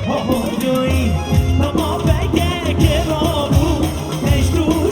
Ahogy, ha ma fekete rabú, és túl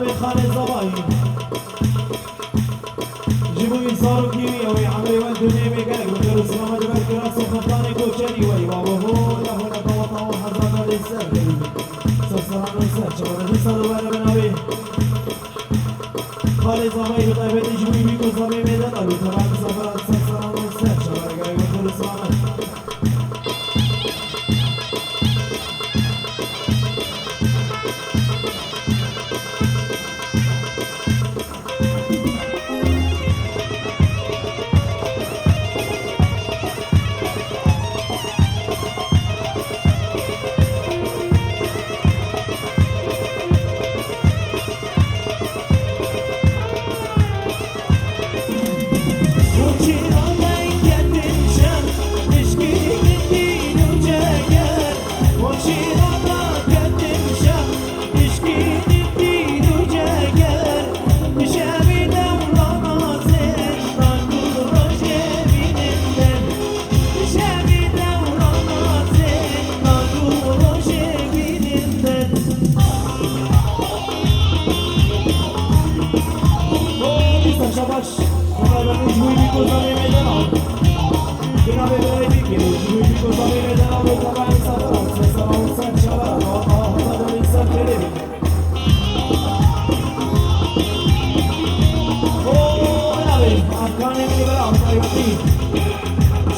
نبي خالد زباين جيبوا يصاروا كيوي أو يعملوا يودوني بقلق وكروا سلامة جبال كراس وفتاني كوشري ويبابا هو لهنا طوطا وحزانا للسر سرسران والسر شبرا جسد وبالا بناوي خالد زباين طيبة جيبوا بيكو زبي ميدان ألو تبعك سفرات سرسران والسر شبرا قلق وكروا سلامة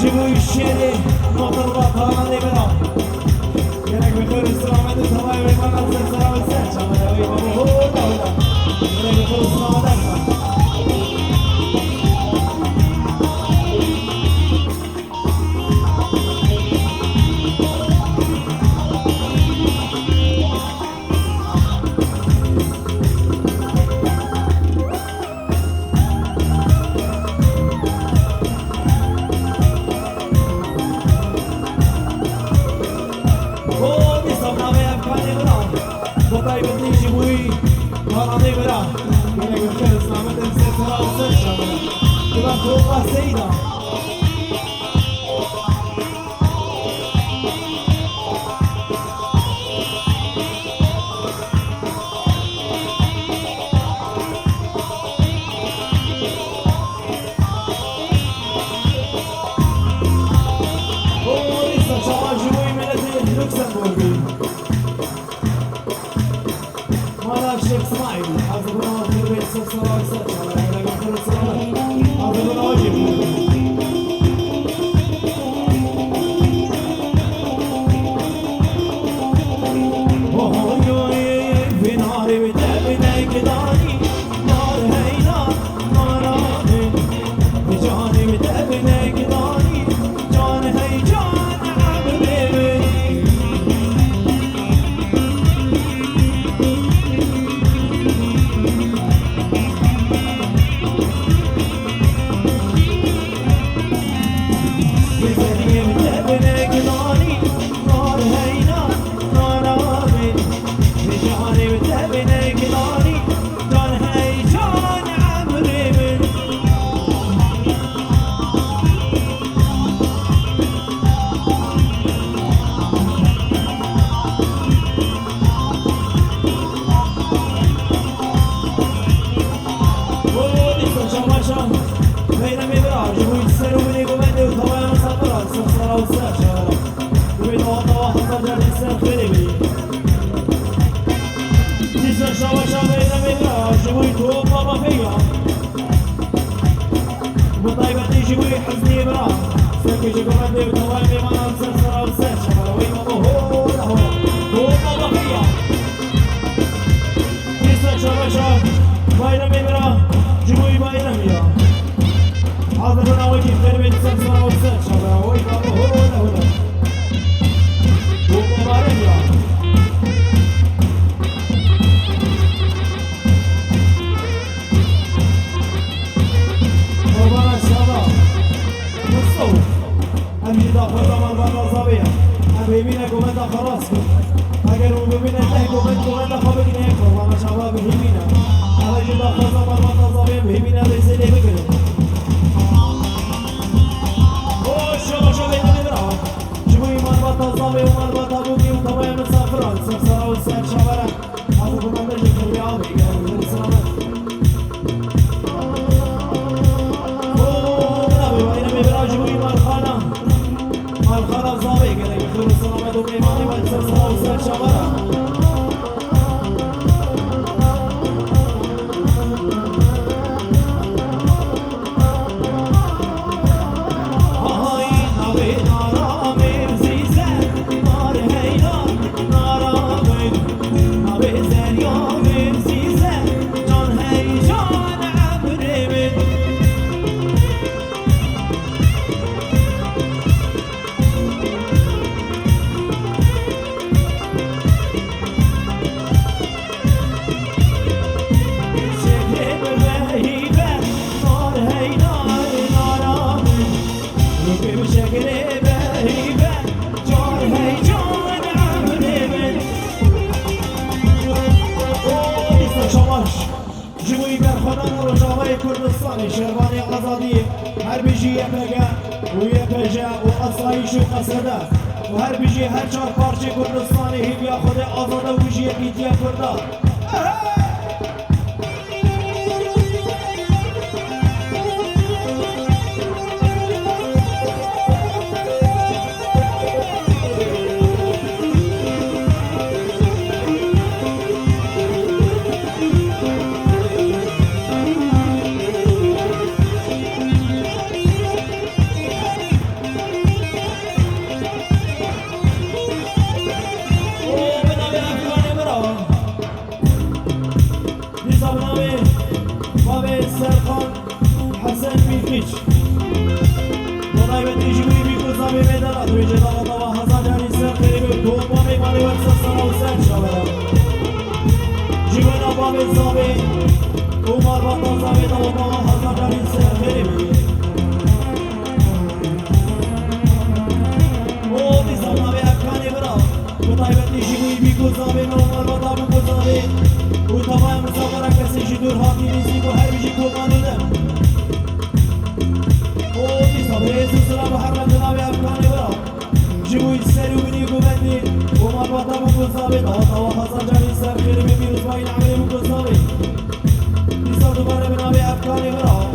جيبوا الشيلي مطر بطانا لبرا كانك بخير السلامة تتهوى ويمانا الزلزلة والسهشة مدوي بابو هو دولة كانك بخير السلامة دفع Thank you. زاوی گره خیر سلامت و پیمانی و سر سلام و سر شماره جوی برخوردن رجاوی کردستانی شروانی آزادی هر بیجی یکگه و یکجه و اصلایش و قصده و هر بیجی هر چهار پارچه کردستانی هیویا خود آزاده و بیجی یکیتیا کرده سرخان حسن میکیچ منای بندی جوی میکوزا به میدان توی جدال دوا هزار جانی سر قریب تو بامی مالی و سر و سر شاورم جیبون آبام زاوی اومار باتا زاوی دوا دوا هزار جانی سر قریب او دیسا ناوی اکانی برا منای بندی جوی میکوزا به اومار باتا میکوزا به او تمام مسافر کسی جدور هاتی نیزی و هر بیجی کومانیدم او دیسا به سلسله محرم جناب افغانی برا جبوی سری و بینی گوبندی و مالواتا مکوزاوی داتا و حسن جانی سر خیلی بی رزبایی نعملی مکوزاوی دیسا دوباره بناب افغانی برا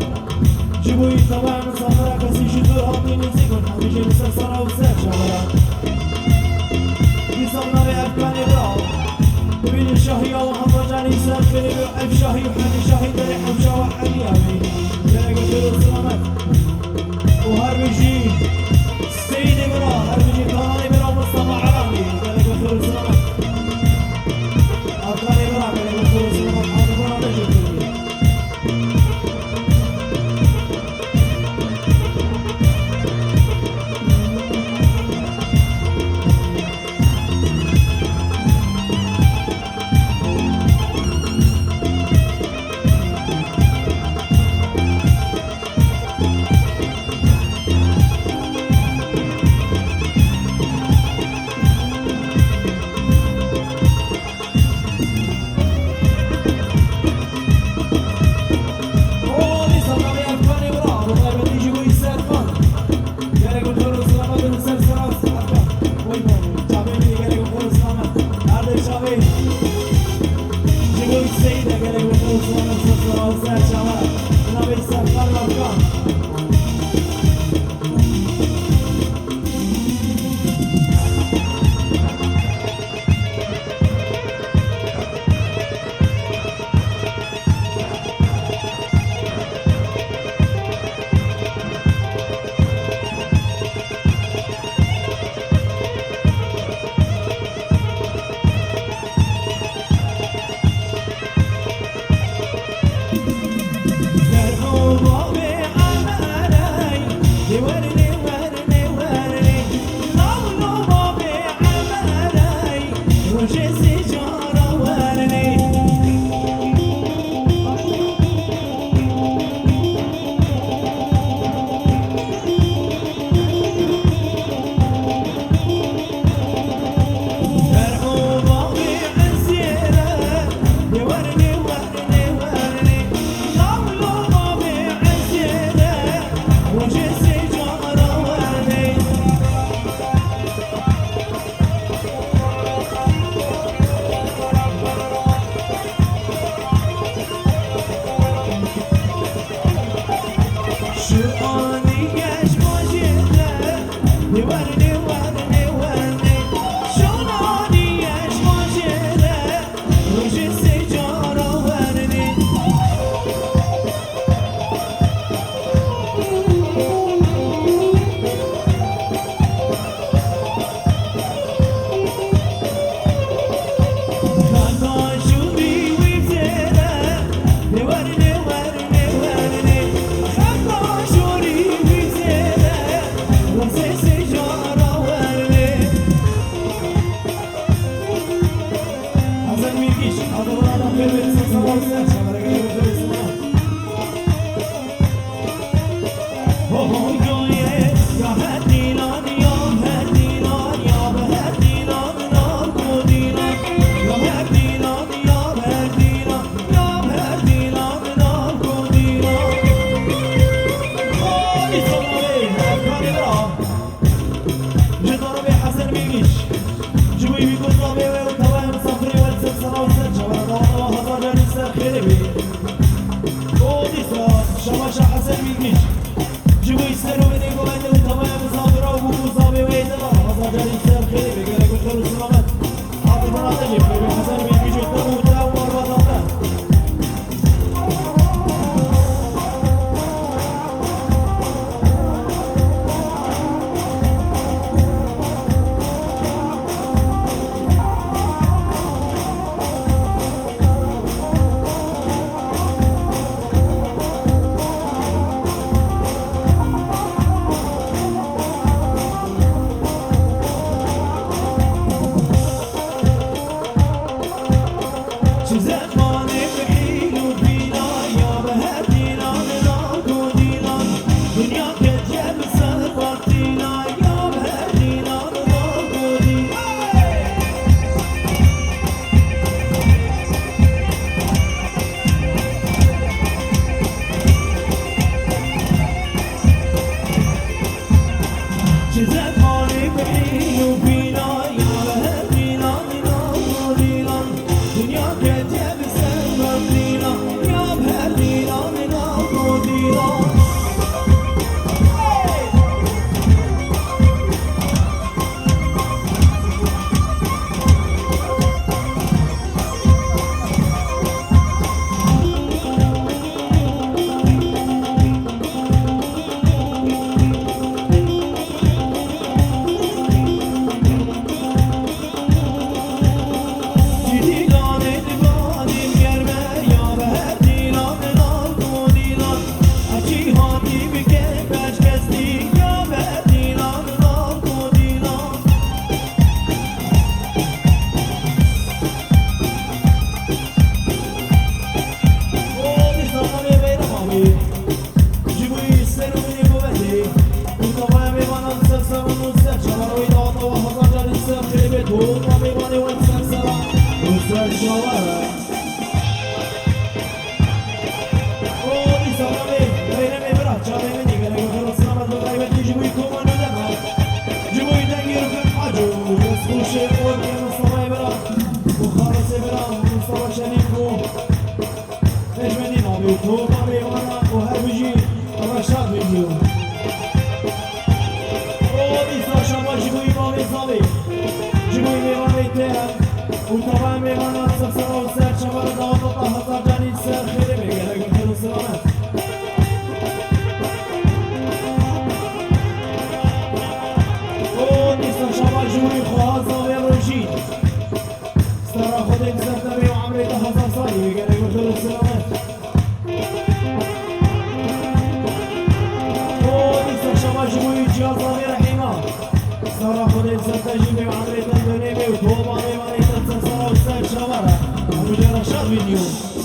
جبوی تمام مسافر کسی جدور هاتی نیزی کن همیشه بسر سرا و سر شامرا دیسا بناب افغانی برا ببین شاهی و حضر جانی سر خیلی بی اف شاهی و حنی شاهی داری حمشا و حنی آمی جنگ خیر و سلامت و هر بجی سیدی برا هر بجی کانانی برا مصطفى عرامی جنگ خیر و سلامت افغانی برا جنگ خیر و سلامت حاضر برا نجد کنی Şu ani geç majede, ne var جدار بحسن میگیش جوی بیگو زابه و توای مسافری و السلسله و سر شبر دوانا و هزار جانی سر خیلی بی او دیسا شباش حسن میگیش جوی سر و بینی گوینده و توای مسافر و بگو زابه و ایدنا هزار جانی سر خیلی بی گره گوشتر و سلامت حاضر مناطقی بی حسن میگیش و تبو تا و مروان Video.